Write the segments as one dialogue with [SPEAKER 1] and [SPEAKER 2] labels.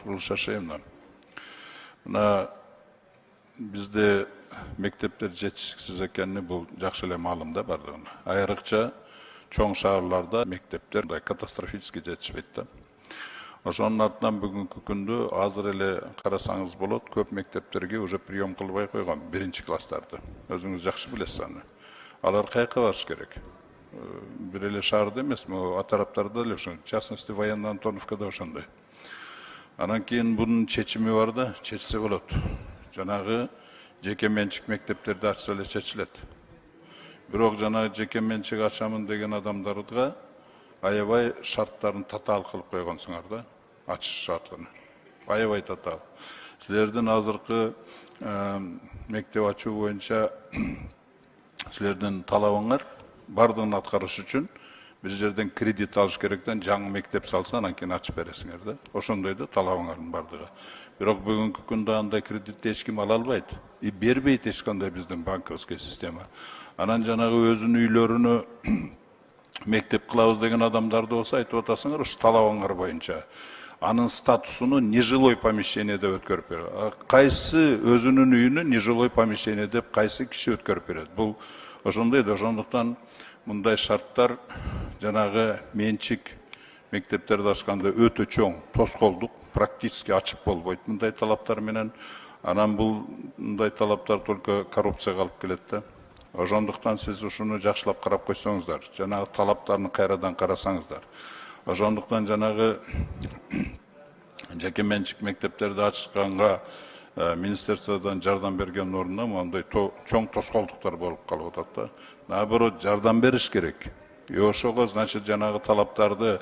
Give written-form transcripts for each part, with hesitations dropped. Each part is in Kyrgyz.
[SPEAKER 1] курулуш жашайм да. Мына бизде мектептер жетишиксиз экени бул жакшы эле маалым да бардыгына. Айрыкча чоң шаарларда мектептер катастрофически жетишпейт да. Ошонун артынан бүгүнкү күндө азыр эле карасаңыз болот, көп мектептерге уже прием кылбай койгон биринчи класстарды. Өзүңүз жакшы билесиз аны. Алар каяка барыш керек? Бир эле шаарда эмес, могу тараптарда эле ошо, в частности, военный Антоновкада ошондой. Анан кийин бунун чечими бар да, чечсе болот. Жанагы жеке менчик мектептерди ачса эле чечилет. Бирок жанагы жеке менчик ачамын деген адамдарга аябай шарттарын татаал кылып койгонсуңар да, ачыш шартын. Аябай татаал. Силердин азыркы мектеп ачуу боюнча силердин талабыңар бардыгын аткарыш үчүн бир жерден кредит алыш керектен жаңы мектеп салса, анан кийин ачып бересиңер да. Ошондой да талабыңардын бардыгы. Бирок бүгүнкү күндө андай кредитти эч ким ала албайт. И бербейт эч кандай биздин банковский система. Анан жанагы өзүнүн үйлөрүнө мектеп кылабыз деген адамдарды болсо айтып атасыңар, ушу талабыңар боюнча анын статусуну нежилой помещение деп өткөрүп берет. Кайсы өзүнүн үйүнү нежилой помещение деп кайсы киши өткөрүп берет? Бул ошондой да, ошондуктан мындай шарттар жанагы менчик мектептерди ачканда өтө чоң, тоскоолдук, практически ачып болбойт мындай талаптар менен. Анан бул мындай талаптар только коррупцияга алып келет да. Ошондуктан сиз ушуну жакшылап карап койсоңуздар, жанагы талаптарын кайрадан карасаңыздар. Ошондуктан жанагы жеке менчик мектептерди ачканга министерстводон жардам берген ордуна мындай чоң тоскоолдуктар болуп калып атат да. Наоборот, жардам бериш керек. И ошого, значит, жанагы талаптарды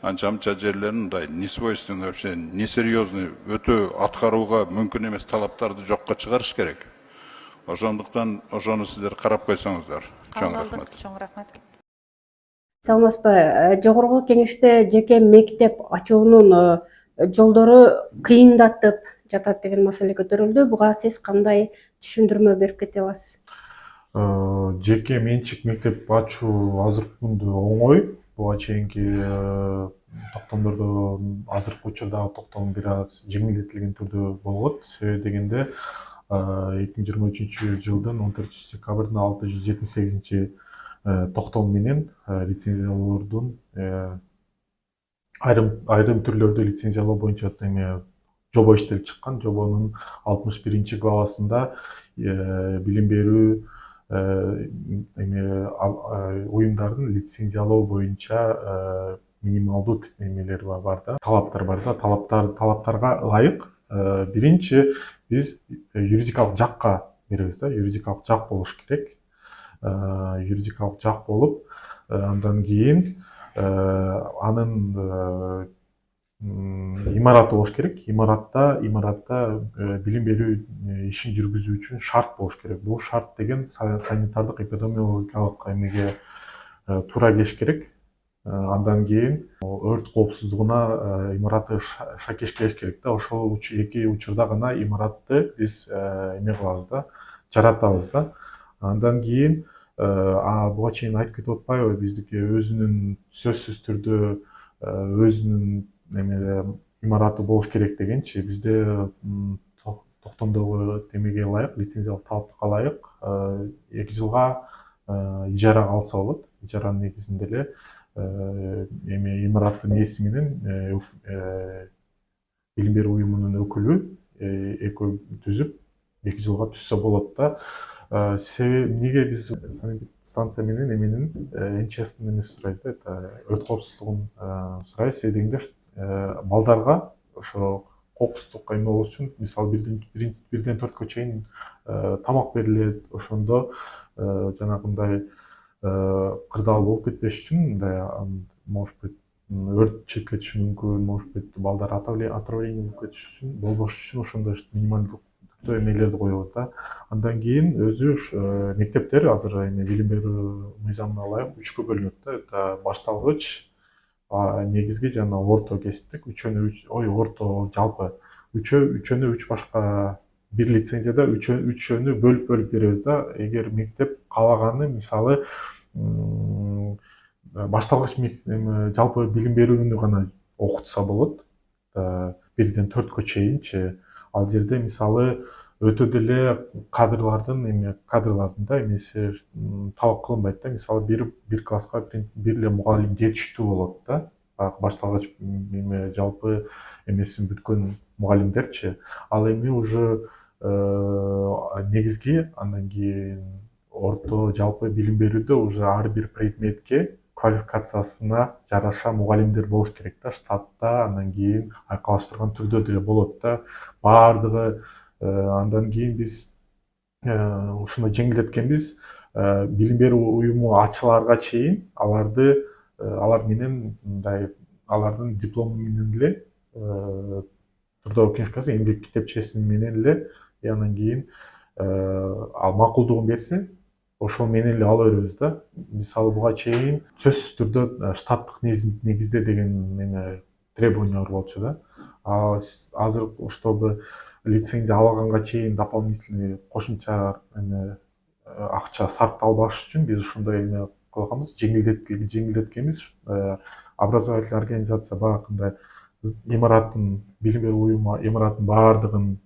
[SPEAKER 1] анча-мынча жерлерин мындай несвойственный, вообще несерьезный, өтө аткарууга мүмкүн эмес талаптарды жокко чыгарыш керек. Ошондуктан ошону сиздер карап койсоңуздар. Чоң рахмат.
[SPEAKER 2] Чоң рахмат.
[SPEAKER 3] Саламатсызбы? Жогорку кеңеште жеке мектеп ачуунун жолдору кыйындатып жатат деген маселе көтөрүлдү. Буга сиз кандай түшүндүрмө берип кете аласыз?
[SPEAKER 4] Жеке менчик мектеп ачуу азыркы күндө оңой. Буга чейинки токтомдордо азыркы учурдагы токтом бир аз жеңилдетилген түрдө болгон. Себеби дегенде 2023 жылдын 14 декабрдын 678 токтом менен лицензиялоордун айрым түрлөрдү лицензиялоо боюнча жобо иштелип чыккан. Жобонун 61 главасында билим берүү уюмдардын лицензиялоо боюнча минималдуу немелер бар да, талаптар бар да. Талаптарга ылайык биринчи биз юридикалык жакка беребиз да. Юридикалык жак болуш керек. Юридикалык жак болуп, андан кийин анын имараты болуш керек. Имаратта билим берүү ишин жүргүзүү үчүн шарт болуш керек. Бул шарт деген санитардык эпидемиологиялык эмеге туура келиш керек. Андан кийин өрт коопсуздугуна имараты шакеш келиш керек да. Ошол эки учурда гана имаратты биз эме кылабыз да, жаратабыз да. Андан кийин буга чейин айтып кетип атпайбы, биздики өзүнүн сөзсүз түрдө өзүнүн имараты болуш керек дегенчи. Бизде токтомдогу темеге ылайык, лицензиялык талапка ылайык 2 жылга ижарага алса болот. Ижаранын негизинде эле имараттын ээси менен билим берүү уюмунун өкүлү экөө түзүп 2 жылга түзсө болот да. Себеби эмнеге биз санэпидстанция менен эменин МЧСтин эмеси сурайбыз да, өрт коопсуздугун сурайбыз. Себеби дегенде балдарга ошо кокустук эме болуш үчүн мисалы 1-ден 4кө чейин тамак берилет. Ошондо жанагындай кырдаал болуп кетпеш үчүн мындай, может быть, өрт чыгып кетиши мүмкүн, может быть, балдар отравление болуп кетиши үчүн, болбош үчүн ошондой минималдуу түрдө эмелерди коебуз да. Андан кийин өзү мектептер азыр билим берүү мыйзамына ылайык 3кө бөлүнөт да. Это башталгыч, негизги жана орто кесиптик, орто жалпы 3 башка бир лицензияда 3 бөлүп беребиз да. Эгер мектеп каалаганы, мисалы, башталгыч жалпы билим берүүнү гана окутса болот. бирден 4кө чейинчи ал жерде мисалы өтө деле кадрлардын да эмеси талап кылынбайт да. Мисалы бир класска бир эле мугалим жетиштүү болот да. Баягы башталгыч жалпы эмесин бүткөн мугалимдерчи. Ал эми уже негизги андан кийин орто жалпы билим берүүдө уже ар бир предметке квалификациясына жараша мугалимдер болуш керек да, штатта, андан кийин айкалыштырган түрдө деле болот да. Баардыгы андан кийин биз ушуну жеңилдеткенбиз. Билим берүү уюму ачылаарга чейин алар менен мындай алардын диплому менен эле трудовой книжкасы, эмгек китепчеси менен эле андан кийин ал макулдугун берсе, ошол менен эле ала беребиз да. Мисалы буга чейин сөзсүз түрдө штаттык негизде деген требование бар болчу да. Азыр чтобы лицензия алганга чейин дополнительный кошумча акча сарпталбаш үчүн биз ушундай эме кылганбыз, жеңилдеткенбиз. Образовательный организация багакындай билим берүү уюму имараттын баардыгын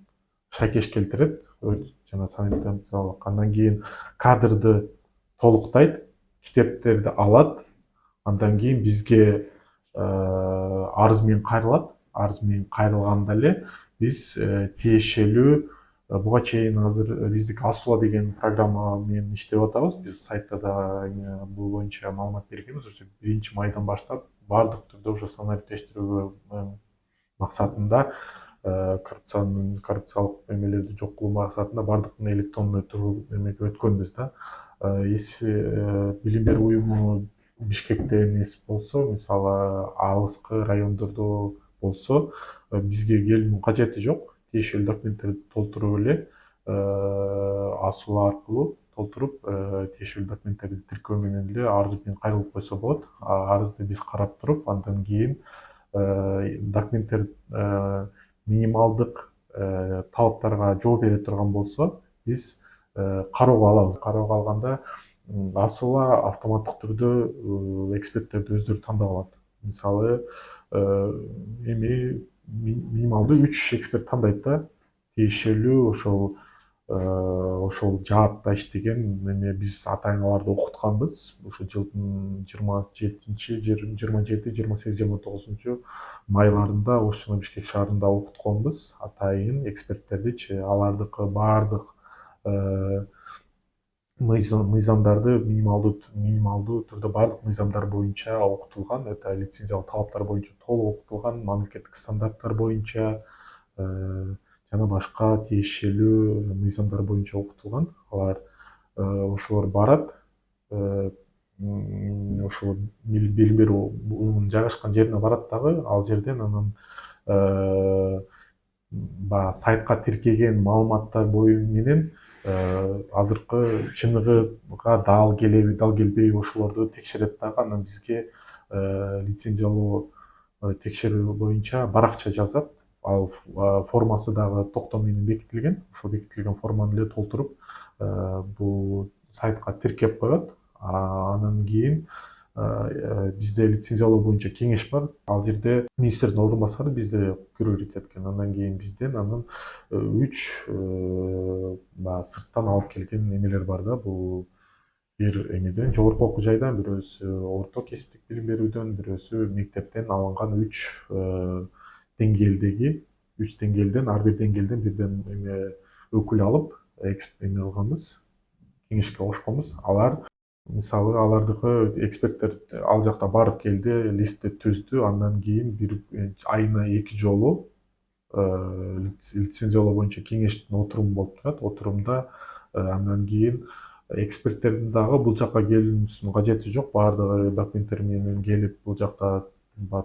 [SPEAKER 4] шайкеш келтирет, жана санитарлык. Андан кийин кадрды толуктайт, китептерди алат, андан кийин бизге арыз менен кайрылат. Арыз менен кайрылганда эле биз тиешелүү буга чейин азыр биздик Асула деген программа менен иштеп атабыз. Биз сайтта да бул боюнча маалымат бергенбиз. Уже 1-майдан баштап баардык түрдө уже санариптештирүү максатында коррупциялык эмелерди жок кылуу максатында баардыгын электрондуу эмеге өткөнбүз да. Если билим берүү уюму Бишкекте эмес болсо, мисалы алыскы райондордо болсо, бизге келүүнүн кажети жок. Тиешелүү документтерди толтуруп эле Асула аркылуу толтуруп, тиешелүү документтерди тиркөө менен эле арыз менен кайрылып койсо болот. Арызды биз карап туруп, андан кийин документтер минималдык талаптарга жооп бере турган болсо, биз кароого алабыз. Кароого алганда Асула автоматтык түрдө эксперттерди өздөрү тандап алат. Мисалы эми минималдуу 3 эксперт тандайт да. Тиешелүү ошол жаатта иштеген биз ата-аналарды окутканбыз. Ошо жылдын 27, 28, 29 майларында ошону Бишкек шаарында окутканбыз. Атайын эксперттердичи, алардыкы баардык мыйзамдарды минималдуу түрдө баардык мыйзамдар боюнча окутулган, это лицензиялык талаптар боюнча толук окутулган, мамлекеттик стандарттар боюнча жана башка тиешелүү мыйзамдар боюнча окутулган. Алар ошолор барат, ошол билим берүү уюмунун жайгашкан жерине барат дагы, ал жерден анан сайтка тиркеген маалыматтар менен азыркы чыныгыга дал келеби, дал келбейби ошолорду текшерет дагы. Анан бизге лицензиялоо текшерүү боюнча баракча жазат. Ал формасы дагы токтом менен бекитилген. Ошол бекитилген форманы эле толтуруп бул сайтка тиркеп коет. Анан кийин бизде лицензиялоо боюнча кеңеш бар. Ал жерде министрдин орун басары бизде көрөрүт эткен. Андан кийин бизден анан 3 сырттан алып келген эмелер бар да. Бул бир эмеден, жогорку окуу жайдан, бирөөсү орто кесиптик билим берүүдөн, бирөөсү мектептен алынган 3 деңгээлден, ар бир деңгээлден бирден өкүл алып, эме кылганбыз, кеңешке кошконбуз. Алар мисалы алардыкы эксперттер ал жакта барып келди, листти түздү, андан кийин бир айына 2 жолу лицензиялоо боюнча кеңештин отуруму болуп турат. Отурумда андан кийин эксперттердин дагы бул жакка келүүнүн кажети жок. Баардыгы документтер менен келип бул жакта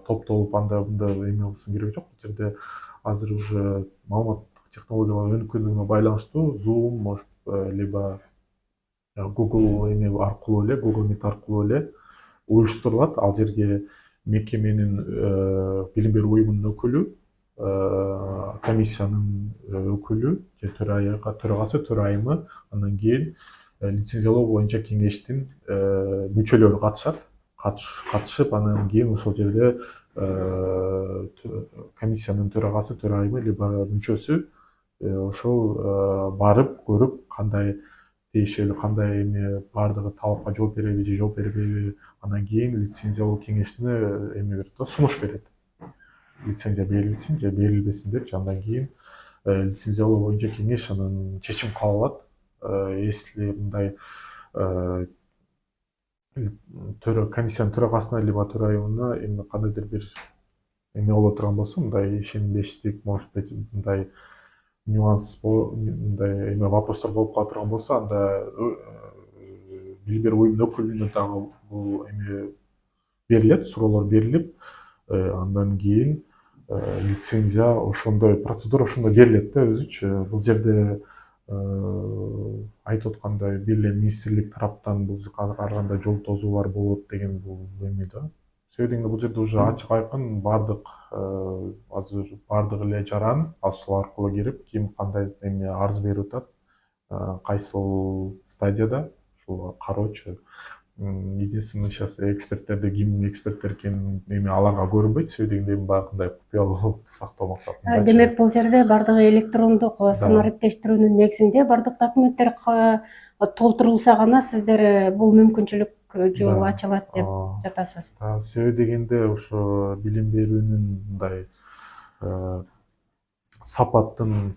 [SPEAKER 4] топтолуп анда мында эме кылсын кереги жок. Бул жерде азыр уже маалыматтык технологиялар өнүккөндүгүнө байланыштуу Zoom либо Google аркылуу эле, Google Meet аркылуу эле уюштурулат. Ал жерге мекеменин билим берүү уюмунун өкүлү, комиссиянын өкүлү же төрагасы, төрайымы, андан кийин лицензиялоо боюнча кеңештин мүчөлөрү катышат. Катышып, анан кийин ошол жерде комиссиянын төрагасы, төрайымы либо мүчөсү ошол барып көрүп кандай тиешелүү, кандай эме баардыгы талапка жооп береби же жооп бербейби, андан кийин лицензиялоо кеңешине эме берет да, сунуш берет. Лицензия берилсин же берилбесин депчи, андан кийин лицензиялоо боюнча кеңеш анан чечим кабыл алат. Если мындай комиссиянын төрагасына либо төрайымына эми кандайдыр бир эме боло турган болсо, мындай ишенбештик, может быть, мындай нюанс, мындай эме вопростор болуп кала турган болсо, анда бир уюмдун өкүлүнө дагы бул эме берилет, суроолор берилип, андан кийин лицензия ошондой процедура ошондой берилет да өзүчө. Бул жерде айтып аткандай бир эле министрлик тараптан бузга кандай жол тосуулар болот деген бул эме да. Себебинде бул жерде уже ачык айкын баардык азыр баардык эле жаран ошол аркылуу кирип, ким кандай эме арыз берип атат, кайсыл стадияда ушул кароочу. Единственное, сейчас эксперттерди ким эксперттер экенин эми аларга көрүнбөйт, себебинде эми баягындай купуялуу сактоо максатында.
[SPEAKER 3] Демек бул жерде баардыгы электрондук санариптештирүүнүн негизинде баардык документтер толтурулса гана сиздер бул мүмкүнчүлүк жол ачылат деп жатасыз.
[SPEAKER 4] Себеби дегенде ошо билим берүүнүн мындай сапатын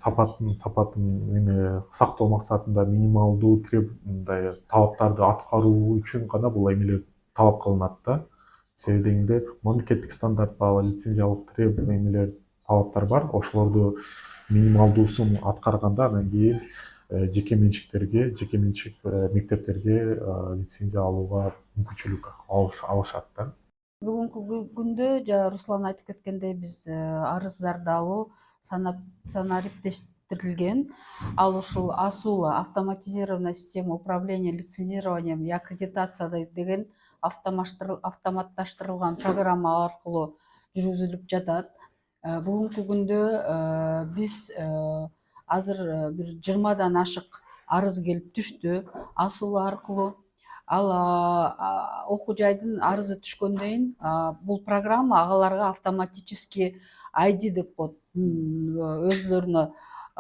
[SPEAKER 4] эме сактоо максатында минималдуу мындай талаптарды аткаруу үчүн гана бул эмелер талап кылынат да. Себеби дегенде мамлекеттик стандарт багы лицензиялык эмелер талаптар бар. Ошолорду минималдуусун аткарганда андан кийин жеке менчик мектептерге лицензия алууга мүмкүнчүлүк алышат да.
[SPEAKER 2] Бүгүнкү күндө Руслан айтып кеткендей, биз арыздарды алуу санариптештирилген. Ал ушул АСУЛ, автоматизированная система управления лицензированием и аккредитацией деген автоматташтырылган программа аркылуу жүргүзүлүп жатат. Бүгүнкү күндө биз азыр бир 20дан ашык арыз келип түштү АСУЛ аркылуу. Ал окуу жайдын арызы түшкөндөн кийин бул программа аларга автоматически ID деп коет, өзүлөрүнө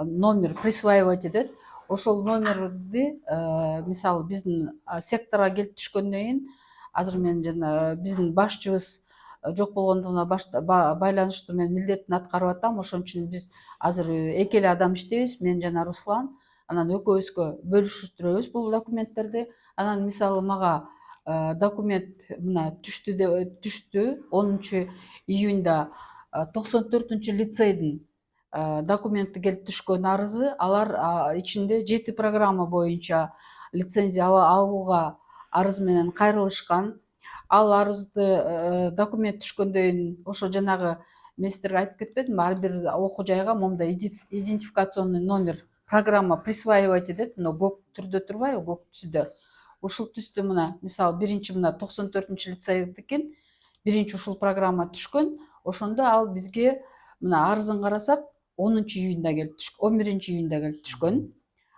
[SPEAKER 2] номер присваивать этет. Ошол номерди мисалы биздин секторго келип түшкөндөн кийин азыр мен жана биздин башчыбыз жок болгондугуна байланыштуу мен милдетин аткарып атам. Ошон үчүн биз азыр эки эле адам иштейбиз, мен жана Руслан. Анан экөөбүзгө бөлүшүштүрөбүз бул документтерди. Анан мисалы мага документ мына түштү 10 июнда 94 лицейдин документи келип түшкөн арызы. Алар ичинде 7 программа боюнча лицензия алууга арыз менен кайрылышкан. Ал арызды документ түшкөндөн кийин ошо жанагы мен сиздерге айтып кетпедимби, ар бир окуу жайга момундай идентификационный номер программа присваивать этет. Мына көк түрдө турбайбы, көк түздө. Ушул түстө мына мисалы биринчи мына 94 лицейдикин биринчи ушул программа түшкөн. Ошондо ал бизге мына арызын карасак 11 июнда келип түшкөн.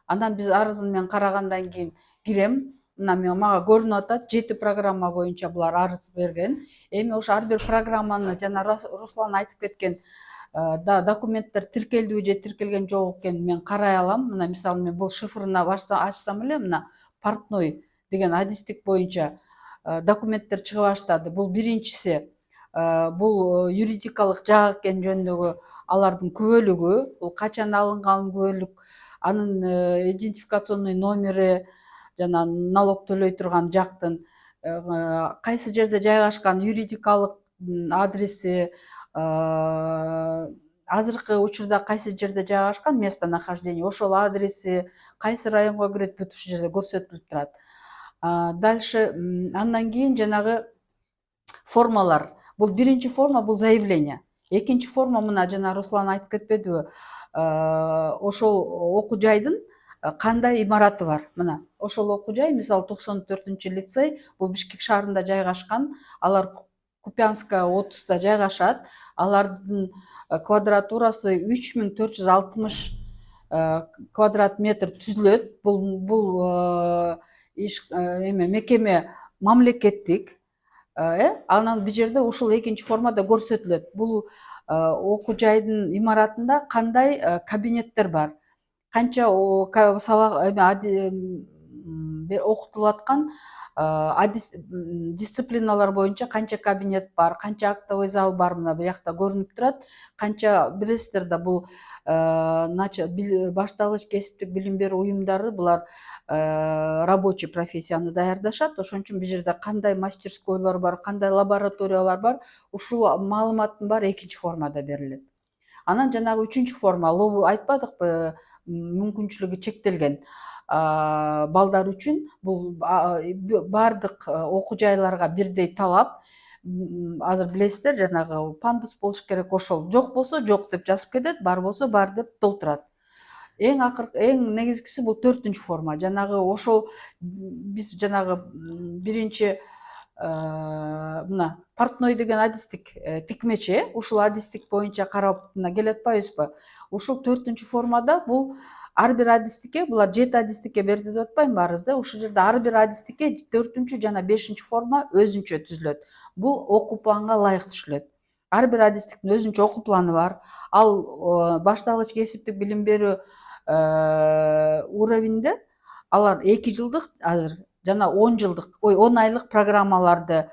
[SPEAKER 2] Андан биз арызын мен карагандан кийин кирем. Мына мага көрүнүп атат 7 программа боюнча булар арыз берген. Эми ошо ар бир программаны жана Руслан айтып кеткен документтер тиркелдиби же тиркелген жок экенин мен карай алам. Мына мисалы мен бул шифрына ачсам эле мына портной деген адистик боюнча документтер чыга баштады. Бул биринчиси бул юридикалык жак экен жөнүндөгү алардын күбөлүгү, бул качан алынган күбөлүк, анын идентификационный номери, жана налог төлөй турган жактын кайсы жерде жайгашкан юридикалык адреси, азыркы учурда кайсы жерде жайгашкан местонахождение, ошол адреси кайсы районго кирет, бүт ушул жерде көрсөтүлүп турат. Дальше андан кийин жанагы формалар. Бул биринчи форма, бул заявление. Экинчи форма мына жана Руслан айтып кетпедиби, ошол окуу жайдын кандай имараты бар. Мына ошол окуу жай мисалы 94 лицей, бул Бишкек шаарында жайгашкан. Алар Купянская 30-та жайгашат. Алардын квадратурасы 3460 квадрат метр түзүлөт. Бул мекеме мамлекеттик. Анан бул жерде ушул экинчи формада көрсөтүлөт. Бул окуу жайдын имаратында кандай кабинеттер бар, канча сабак окутулуп аткан дисциплиналар боюнча канча кабинет бар, канча актовый зал бар, мына буякта көрүнүп турат. Канча билесиздер да, бул башталгыч кесиптик билим берүү уюмдары булар рабочий профессияны даярдашат. Ошон үчүн бул жерде кандай мастерскойлор бар, кандай лабораториялар бар, ушул маалыматтын баары экинчи формада берилет. Анан жанагы үчүнчү форма, айтпадыкпы, мүмкүнчүлүгү чектелген балдар үчүн бул баардык окуу жайларга бирдей талап. Азыр билесиздер, жанагы пандус болуш керек, ошол жок болсо жок деп жазып кетет, бар болсо бар деп толтурат. Эң негизгиси бул 4-үнчү форма. Жанагы ошол биз жанагы биринчи мына портной деген адистик тикмечи, ушул адистик боюнча карап келе атпайбызбы? Ушул 4-үнчү формада бул ар бир адистикке, булар 7 адистикке берди деп атпайм баарыбыз да. Ушул жерде ар бир адистикке 4-үнчү жана 5-чи форма өзүнчө түзүлөт. Бул окуу планга ылайык түшүлөт. Ар бир адистиктин өзүнчө окуу планы бар. Ал башталгыч кесиптик билим берүү уровенде алар 2 жылдык азыр жана 10 жылдык, 10 айлык программаларды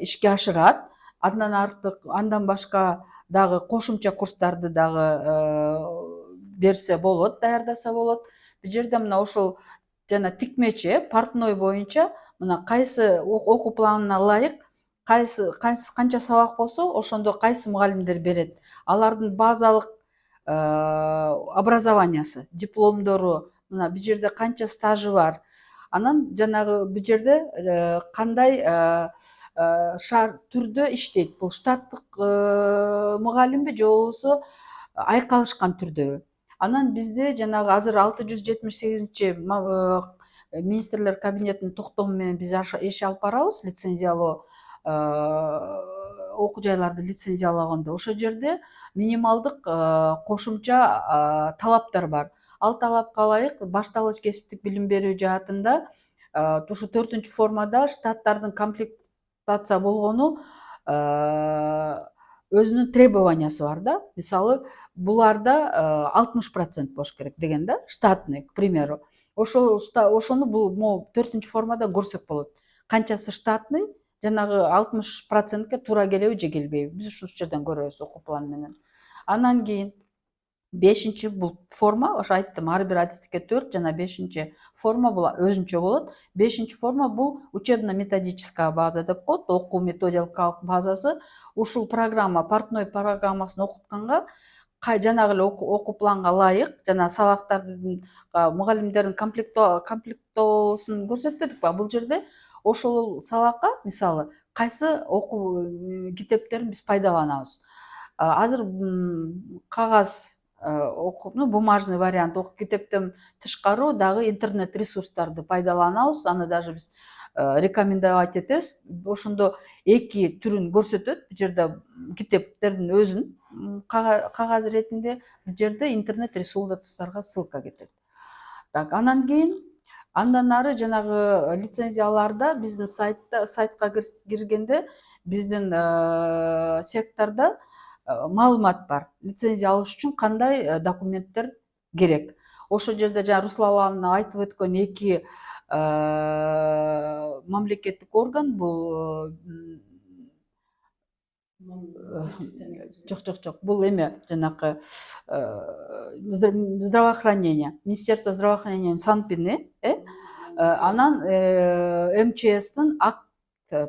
[SPEAKER 2] ишке ашырат. Андан башка дагы кошумча курстарды дагы берсе болот, даярдаса болот. Бул жерде мына ошол жана тикмечи, портной боюнча мына кайсы окуу планына ылайык, канча сабак болсо ошондо кайсы мугалимдер берет. Алардын базалык образованиясы, дипломдору, мына бул жерде канча стажы бар. Анан жанагы бул жерде кандай түрдө иштейт. Бул штаттык мугалимби же болбосо айкалышкан түрдөбү? Анан бизде жанагы азыр 678-чи министрлер кабинетинин токтому менен биз иш алып барабыз, лицензиялоо, окуу жайларды лицензиялаганда. Ошол жерде минималдык кошумча талаптар бар. Ал талапка ылайык башталгыч кесиптик билим берүү жаатында ушу 4-үнчү формада штаттардын комплектация болгону өзүнүн требованиясы бар да. Мисалы, буларда 60% болуш керек деген да, штатный, к примеру. Ошону бул 4-үнчү формада көрсөк болот. Канчасы штатный, жанагы 60%ке туура келеби же келбейби? Биз ушул жерден көрөбүз окуу планы менен. Анан кийин 5-чи бул форма, ошо айттым, ар бир адистикке 4 жана 5-чи форма бул өзүнчө болот. 5-чи форма бул учебно-методическая база деп коет, окуу методикалык базасы. Ушул программа, портной программасын окутканга жанагы эле окуу планга ылайык, жана сабактардын мугалимдердин комплектоосун көрсөтпөдүкпү? Бул жерде ошол сабакка, мисалы, кайсы окуу китептерин биз пайдаланабыз. Азыр кагаз бумажный вариант окуу китептен тышкары дагы интернет ресурстарды пайдаланабыз. Аны даже биз рекомендовать этебиз. Ошондо 2 түрүн көрсөтөт. Бул жерде китептердин өзүн кагаз иретинде, бул жерде интернет ресурстарга ссылка кетет. Так, анан кийин андан ары жанагы лицензияларда биздин сайтка киргенде биздин секторда маалымат бар. Лицензия алыш үчүн кандай документтер керек. Ошол жерде жана Руслан абамдын айтып өткөн 2 мамлекеттик орган, бул жок, бул эме жанакы здравоохранение, Министерство здравоохранения Санпини, анан МЧСтин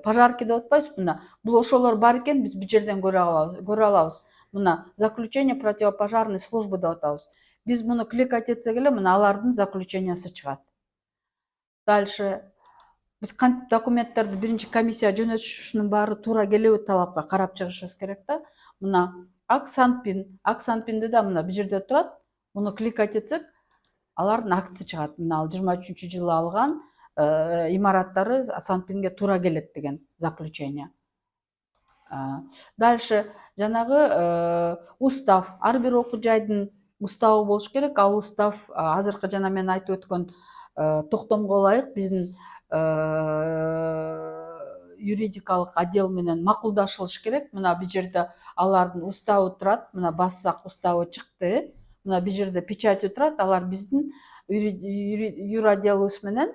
[SPEAKER 2] пожарки деп атпайбызбы? Мына бул ошолор бар экен, биз бул жерден көрө алабыз. Мына заключение противопожарной службы деп атабыз. Биз муну кликать этсек эле мына алардын заключениясы чыгат. Дальше биз кантип документтерди биринчи комиссия жөнөтүшүнүн баары туура келеби талапка карап чыгышыбыз керек да. Мына Аксанпинде да мына бул жерде турат. Муну кликать этсек, алардын акты чыгат. Мына ал 23-жылы алган имараттары Санпинге туура келет деген заключение. Дальше жанагы устав, ар бир окуу жайдын уставы болуш керек. Ал устав азыркы жана мен айтып өткөн токтомго ылайык биздин юридикалык отдел менен макулдашылыш керек. Мына бул жерде алардын уставы турат. Мына бассак уставы чыкты. Мына бул жерде печати турат. Алар биздин юротделыбыз менен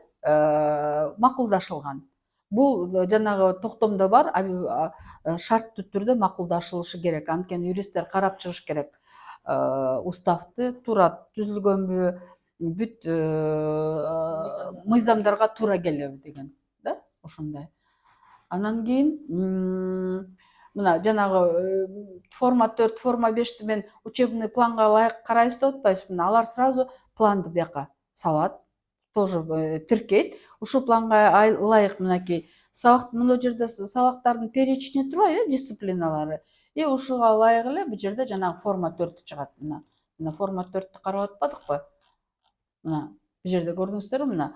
[SPEAKER 2] макулдашылган. Бул жанагы токтомдо бар, шарттуу түрдө макулдашылышы керек. Анткени юристтер карап чыгыш керек. Уставды туура түзүлгөнбү, бүт мыйзамдарга туура келеби деген да, ошондой. Анан кийин мына жанагы форма 4, форма 5ти мен учебный планга ылайык карайбыз деп атпайбызбы? Мына алар сразу планды бияка салат, тоже тиркейт. Ушул планга ылайык мынакей сабак, мына жерде сабактардын перечини турбайбы, дисциплиналары. И ушуга ылайык эле бул жерде жанагы форма 4 чыгат. Мына форма 4ти карап атпадыкпы? Мына бул жерде көрдүңүздөрбү? Мына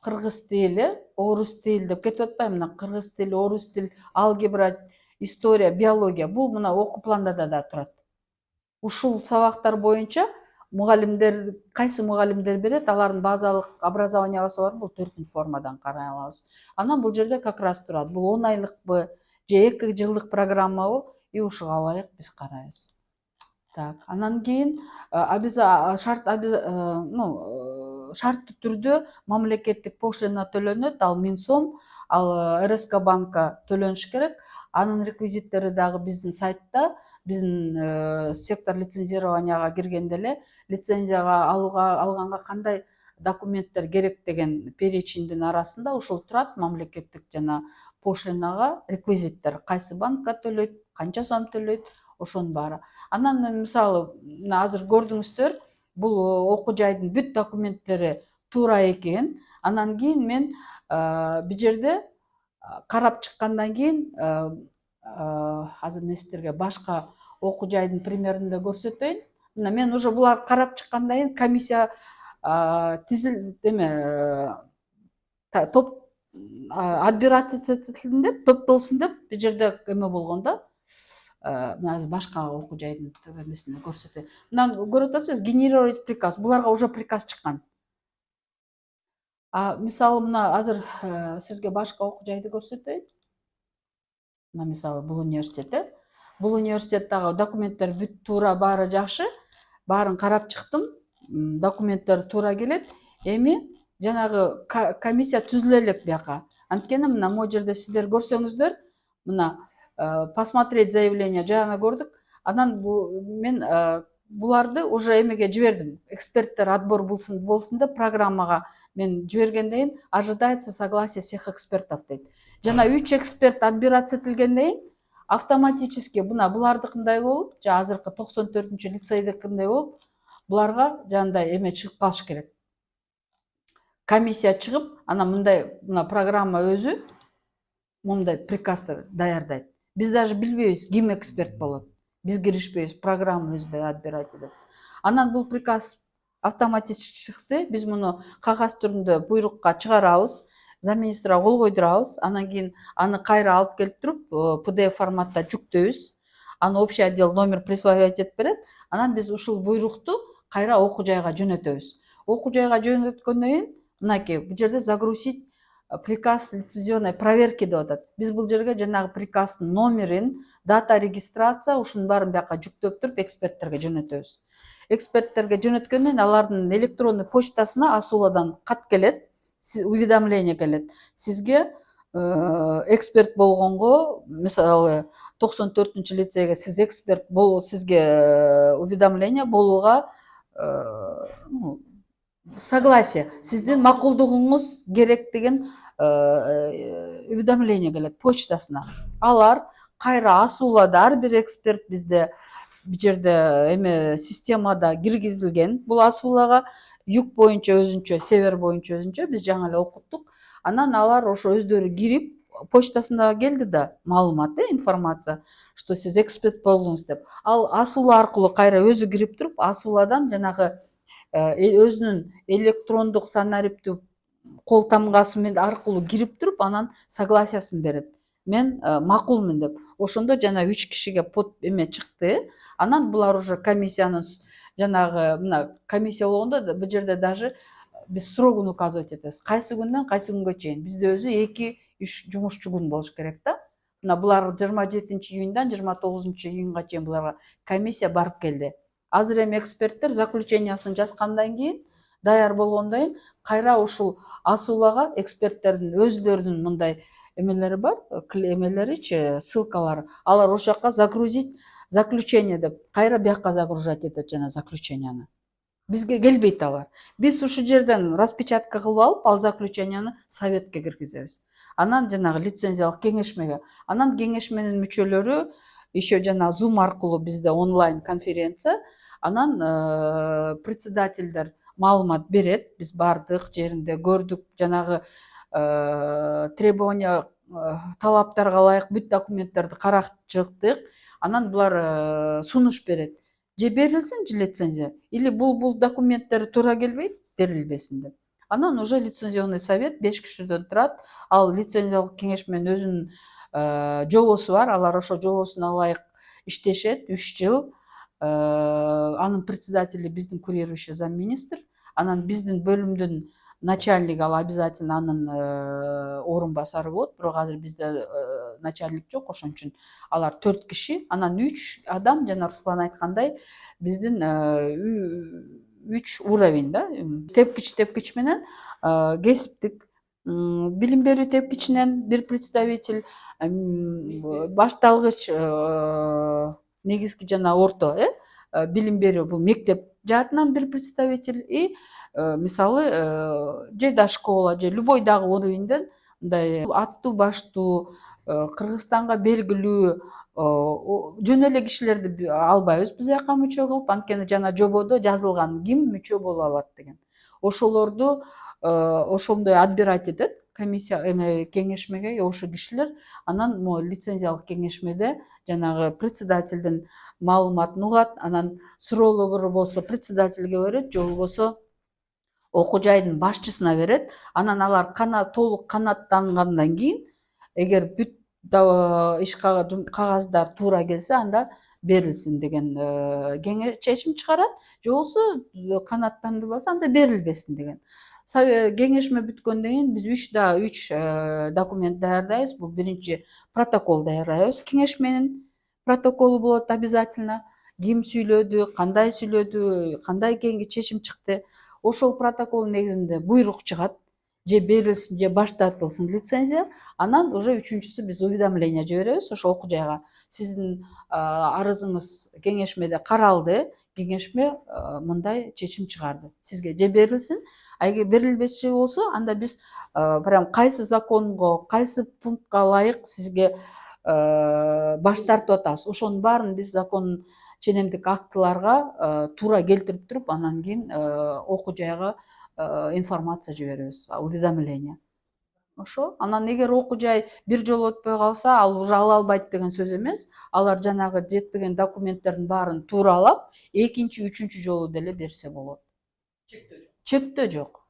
[SPEAKER 2] кыргыз тили, орус тил деп кетип атпайбы? Мына кыргыз тил, орус тил, алгебра, история, биология. Бул мына окуу пландада да турат. Ушул сабактар боюнча мугалимдер, кайсы мугалимдер берет, алардын базалык образованиясы бар, бул 4 формадан карай алабыз. Анан бул жерде как раз турат. Бул 10 айлыкпы же 2 жылдык программабы, и ушуга ылайык биз карайбыз. Так, анан кийин шарттуу түрдө мамлекеттик пошлина төлөнөт, ал 1000 сом, ал РСК банка төлөнүш керек. Анын реквизиттери дагы биздин сайтта, биздин сектор лицензированияга киргенде эле лицензияга алганга кандай документтер керек деген перечиндин арасында ушул турат. Мамлекеттик жана пошлинага реквизиттер, кайсы банкка төлөйт, канча сом төлөйт, ошонун баары. Анан мисалы мына азыр көрдүңүздөр, бул окуу жайдын бүт документтери туура экен. Анан кийин мен бул жерде карап чыккандан кийин азыр мен сиздерге башка окуу жайдын примерин да көрсөтөйүн. Мына мен уже булар карап чыккандан кийин комиссия топ отбирательный деп топтолсун деп бул жерде эме болгон да. Мына азыр башка окуу жайдын эмесин көрсөтөйүн. Мына көрүп атасызбы, генерировать приказ. Буларга уже приказ чыккан. Мисалы мына азыр сизге башка окуу жайды көрсөтөйүн. Мына мисалы бул университет. Бул университеттагы документтер бүт туура, баары жакшы. Баарын карап чыктым. Документтер туура келет. Эми жанагы комиссия түзүлө элек бияка. Анткени мына могу жерде сиздер көрсөңүздөр, мына посмотреть заявление жана көрдүк. Анан мен буларды уже эмеге жибердим. Эксперттер отбор болсун деп программага мен жибергенден кийин ожидается согласие всех экспертов дейт. Жана 3 эксперт отбираться этилгенден кийин автоматически мына булардыкындай болуп, жана азыркы 94-лицейдикиндай болуп, буларга жандай эме чыгып калыш керек. Комиссия чыгып, анан мына программа өзү мындай приказды даярдайт. Биз даже билбейбиз ким эксперт болот. Биз киришпейбиз, программа өзү отбирать этет. Анан бул приказ автоматически чыкты. Биз муну кагаз түрүндө буйрукка чыгарабыз, замминистра кол койдурабыз. Анан кийин аны кайра алып келип туруп, PDF форматта жүктөйбүз. Аны общий отдел номер присваивать этип берет. Анан биз ушул буйрукту кайра окуу жайга жөнөтөбүз. Окуу жайга жөнөткөндөн кийин мынакей бул жерде загрузить приказ лицензионной проверки деп атат. Биз бул жерге жанагы приказдын номерин, дата регистрация, ушунун баарын бияка жүктөп туруп эксперттерге жөнөтөбүз. Эксперттерге жөнөткөндөн кийин алардын электронный почтасына Асуладан кат келет, уведомление келет. Сизге эксперт болгонго, мисалы 94-лицейге сиз эксперт сизге уведомление болууга согласие, сиздин макулдугуңуз керек деген уведомление келет почтасына. Алар кайра Асулада ар бир эксперт бизде бул жерде эме системада киргизилген. Бул Асулага юг боюнча өзүнчө, север боюнча өзүнчө, биз жаңы эле окуттук. Анан алар ошо өздөрү кирип, почтасында келди да маалымат, информация, что сиз эксперт болдуңуз деп. Ал Асула аркылуу кайра өзү кирип туруп, Асуладан жанагы өзүнүн электрондук санариптүү кол тамгасы менен аркылуу кирип туруп, анан согласиясын берет. Мен макулмун деп. Ошондо жана 3 кишиге эме чыкты. Анан булар уже комиссиянын жанагы мына комиссия болгондо бул жерде даже биз срогун указывать этебиз. Кайсы күндөн кайсы күнгө чейин. Бизде өзү жумушчу күн болуш керек да. Мына булар 27-июньдан 29-июньга чейин буларга комиссия барып келди. Азыр эми эксперттер заключениясын жазгандан кийин, даяр болгондон кийин кайра ушул асуулага эксперттердин өзлөрүнүн мындай эмелери бар, эмелеричи, ссылкалары. Алар ошол жака загрузить заключение деп кайра бияка загружать этет жана заключенияны. Бизге келбейт алар. Биз ушул жерден распечатка кылып алып, ал заключенияны советке киргизебиз. Анан жанагы лицензиялык кеңешмеге. Анан кеңешменин мүчөлөрү еще жана Zoom аркылуу bizde онлайн конференция. Анан председательдер маалымат берет. Биз бардык жеринде көрдүк, жанагы требования талаптарга ылайык бүт документтерди карап чыктык. Анан булар сунуш берет. Же берилсин же лицензия. Или бул документтер туура келбейт, берилбесин деп. Анан уже лицензионный совет 5 кишиден турат. Ал лицензиялык кеңешменин өзүнүн жобосу бар. Алар ошо жобосуна ылайык иштешет 3 жыл. Анын председатели биздин курирующий замминистр. Анан биздин бөлүмдүн начальник, ал обязательно анын орун басары болот. Бирок азыр бизде начальник жок, ошон үчүн алар 4 киши. Анан 3 адам, жана Руслан айткандай, биздин 3 уровень да. Тепкич менен кесиптик билим берүү тепкичинен бир представитель, башталгыч негизги жана орто билим берүү, бул мектеп жаатынан бир представитель и мисалы же да школа, же любой дагы уровеньден мындай аттуу баштуу Кыргызстанга белгилүү жөн эле кишилерди албайбыз биз жака мүчө кылып, анткени жана жободо жазылган ким мүчө боло алат деген. Ошолорду ошондой отбирать этет комиссия кеңешмеге ошол кишилер. Анан лицензиялык кеңешмеде жанагы председательдин маалыматын угат. Анан суроолор болсо председательге берет, же болбосо окуу жайдын башчысына берет. Анан алар толук канааттангандан кийин, эгер бүт кагаздар туура келсе, анда берилсин деген чечим чыгарат. Же болбосо канааттандырбаса, анда берилбесин деген. Кеңешме бүткөндөн кийин биз 3 документ даярдайбыз. Бул биринчи протокол даярдайбыз. Кеңешменин протоколу болот обязательно. Ким сүйлөдү, кандай сүйлөдү, кандай чечим чыкты. Ошол протоколдун негизинде буйрук чыгат. Же берилсин, же баш тартылсын лицензия. Анан уже үчүнчүсү биз уведомление жиберебиз ошо окуу жайга. Сиздин арызыңыз кеңешмеде каралды. Кеңешме мындай чечим чыгарды. Сизге же берилсин, эгер берилбеши болсо, анда биз прям кайсы законго, кайсы пунктка ылайык сизге баш тартып атабыз. Ошонун баарын биз закон ченемдик актыларга туура келтирип туруп, анан кийин окуу жайга информация жиберебиз, уведомление. Ошо. Анан эгер окуу жай бир жолу өтпөй калса, ал уже ала албайт деген сөз эмес. Алар жанагы жетпеген документтердин баарын тууралап, экинчи, үчүнчү жолу деле берсе болот. Чектөө жок.